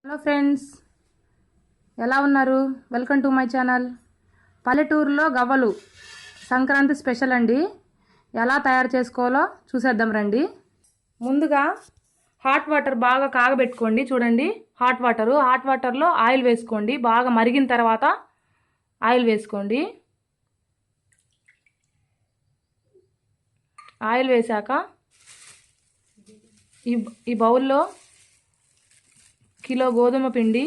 Hello friends, ఎలా ఉన్నారు? Welcome to my channel. పల్లెటూరులో గవ్వలు సంక్రాంతి స్పెషల్ అండి. ఎలా తయారు చేసుకోవాలో చూసేద్దాం రండి. ముందుగా హాట్ వాటర్ బాగా కాగబెట్టుకోండి. చూడండి, హాట్ వాటర్లో ఆయిల్ వేసుకోండి. బాగా మరిగిన తర్వాత ఆయిల్ వేసుకోండి. ఆయిల్ వేశాక ఈ బౌల్లో కిలో గోధుమ పిండి,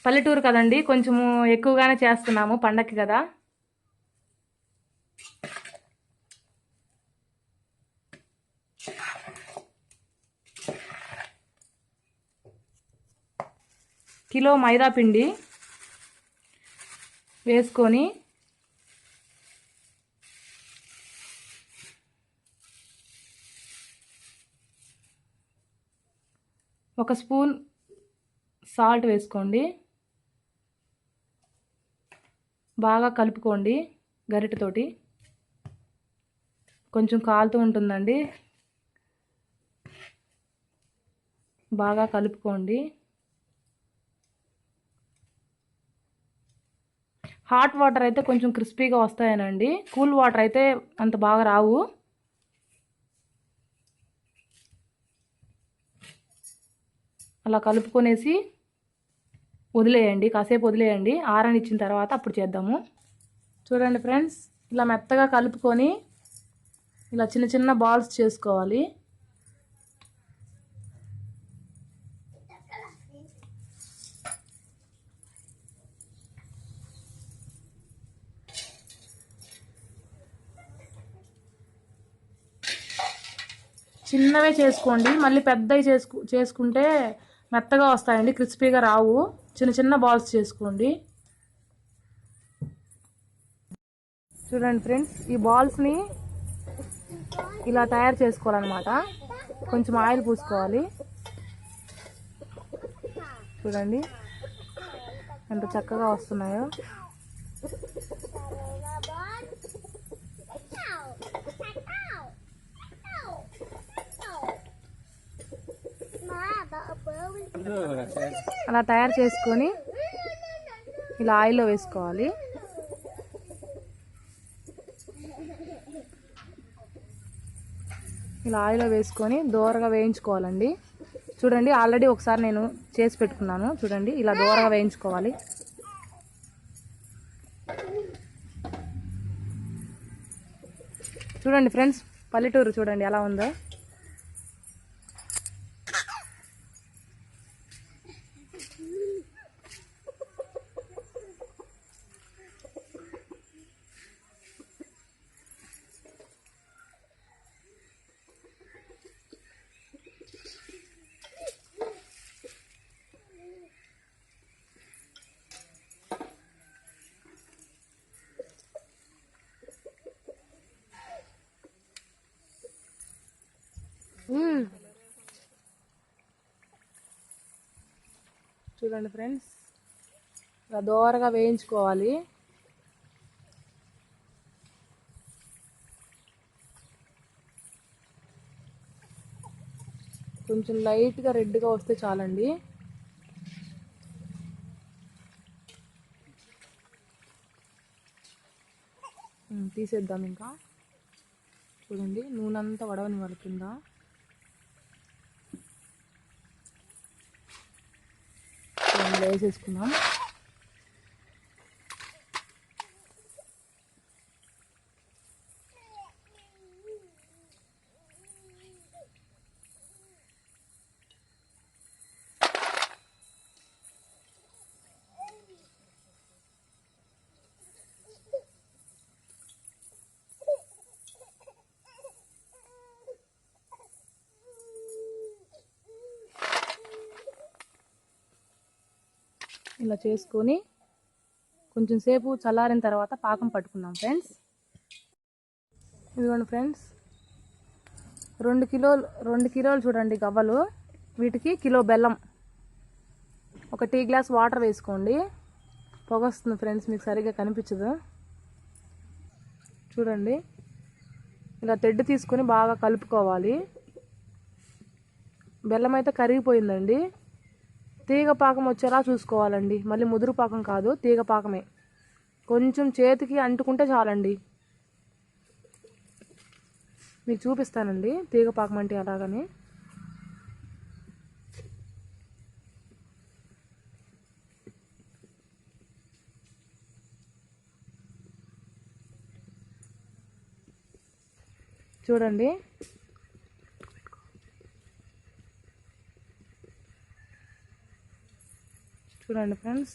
పల్లెటూరు కదండి, కొంచెము ఎక్కువగానే చేస్తున్నాము పండక్కి కదా. కిలో మైదా పిండి వేసుకొని ఒక స్పూన్ సాల్ట్ వేసుకోండి. బాగా కలుపుకోండి గరిటెతోటి. కొంచెం కాలుతూ ఉంటుందండి, బాగా కలుపుకోండి. హాట్ వాటర్ అయితే కొంచెం క్రిస్పీగా వస్తాయనండి, కూల్ వాటర్ అయితే అంత బాగా రావు. అలా కలుపుకొనేసి వదిలేయండి, కాసేపు వదిలేయండి. ఆరనిచ్చిన తర్వాత అప్పుడు చేద్దాము. చూడండి ఫ్రెండ్స్, ఇలా మెత్తగా కలుపుకొని ఇలా చిన్న చిన్న బాల్స్ చేసుకోవాలి. చిన్నవే చేసుకోండి, మళ్ళీ పెద్దవి చేసుకుంటే మెత్తగా వస్తాయండి, క్రిస్పీగా రావు. చిన్న చిన్న బాల్స్ చేసుకోండి. చూడండి ఫ్రెండ్స్, ఈ బాల్స్ని ఇలా తయారు చేసుకోవాలన్నమాట. కొంచెం ఆయిల్ పూసుకోవాలి. చూడండి ఎంత చక్కగా వస్తున్నాయో. అలా తయారు చేసుకొని ఇలా ఆయిల్లో వేసుకోవాలి. ఇలా ఆయిల్లో వేసుకొని దోరగా వేయించుకోవాలండి. చూడండి, ఆల్రెడీ ఒకసారి నేను చేసి పెట్టుకున్నాను. చూడండి, ఇలా దోరగా వేయించుకోవాలి. చూడండి ఫ్రెండ్స్, పల్లెటూరు చూడండి ఎలా ఉందో. చూడండి ఫ్రెండ్స్, ఇలా దోరగా వేయించుకోవాలి. కొంచెం లైట్గా రెడ్గా వస్తే చాలండి. తీసేద్దాం ఇంకా. చూడండి, నూనె అంతా వడవని వాళ్ళ కింద. వేసేసుకుందాం. ఇలా చేసుకొని కొంచెం సేపు చల్లారిన తర్వాత పాకం పట్టుకున్నాం ఫ్రెండ్స్. ఇదిగోండి ఫ్రెండ్స్, 2 కిలోలు చూడండి గవ్వలు. వీటికి కిలో బెల్లం, ఒక టీ గ్లాస్ వాటర్ వేసుకోండి. పొగ వస్తుంది ఫ్రెండ్స్, మీకు సరిగ్గా కనిపించదు. చూడండి, ఇలా తెడ్డు తీసుకొని బాగా కలుపుకోవాలి. బెల్లం అయితే కరిగిపోయిందండి. తీగ పాకం వచ్చేలా చూసుకోవాలండి. మళ్ళీ ముదురు పాకం కాదు, తీగ పాకమే. కొంచెం చేతికి అంటుకుంటే చాలండి. మీకు చూపిస్తానండి తీగ పాకం అంటే ఎలాగని. చూడండి, చూడండి ఫ్రెండ్స్,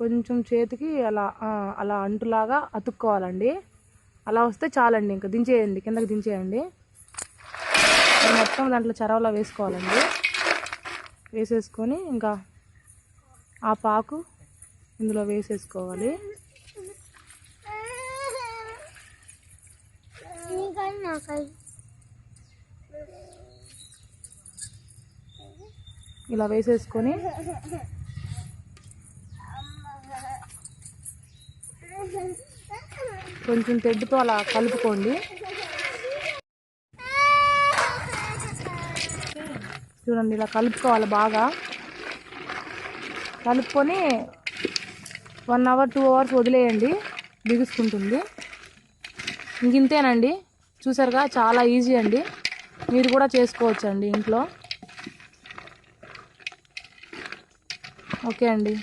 కొంచెం చేతికి అలా అలా అంటులాగా అతుక్కోవాలండి. అలా వస్తే చాలండి. ఇంకా దించేయండి, కిందకి దించేయండి. మొత్తం దాంట్లో చెరవలా వేసుకోవాలండి. వేసేసుకొని ఇంకా ఆ పాకు ఇందులో వేసేసుకోవాలి. ఇలా వేసేసుకొని కొంచెం తెడ్డుతో అలా కలుపుకోండి. చూడండి, ఇలా కలుపుకోవాలి. బాగా కలుపుకొని 1 అవర్ 2 అవర్స్ వదిలేయండి, బిగుసుకుంటుంది. ఇంతేనండి. చూసారుగా, చాలా ఈజీ అండి. మీరు కూడా చేసుకోవచ్చండి ఇంట్లో. ఓకే అండి.